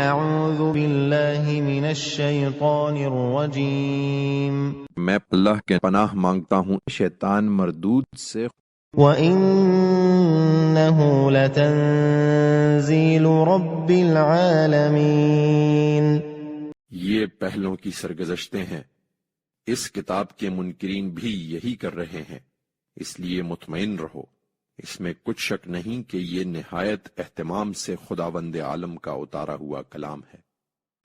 اعوذ باللہ من الشیطان الرجیم میں اللہ کے پناہ مانگتا ہوں شیطان مردود سے۔ وَإِنَّهُ لَتَنزِيلُ رَبِّ الْعَالَمِينَ یہ پہلوں کی سرگزشتیں ہیں، اس کتاب کے منکرین بھی یہی کر رہے ہیں، اس لیے مطمئن رہو، اس میں کچھ شک نہیں کہ یہ نہایت اہتمام سے خداوند عالم کا اتارا ہوا کلام ہے۔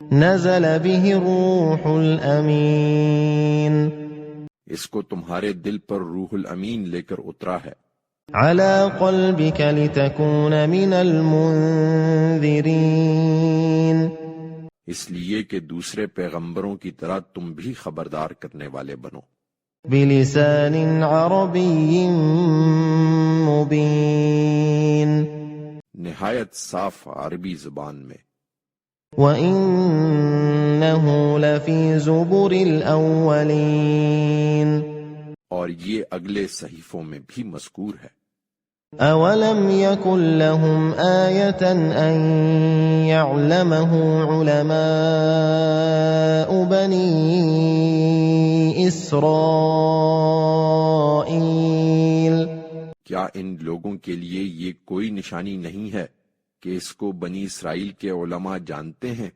نزل به الروح الامین اس کو تمہارے دل پر روح الامین لے کر اترا ہے، على قلبك لتكون من المنذرین، اس لیے کہ دوسرے پیغمبروں کی طرح تم بھی خبردار کرنے والے بنو، بلسان عربی مبین، نہایت صاف عربی زبان میں۔ وَإِنَّهُ لَفِي زُبُرِ الْأَوَّلِينَ، اور یہ اگلے صحیفوں میں بھی مذکور ہے۔ أَوَلَمْ يَكُنْ لَهُمْ آيَةً أَنْ يَعْلَمَهُ عُلَمَاءُ بَنِي إِسْرَائِيلَ، کیا ان لوگوں کے لیے یہ کوئی نشانی نہیں ہے کہ اس کو بنی اسرائیل کے علماء جانتے ہیں؟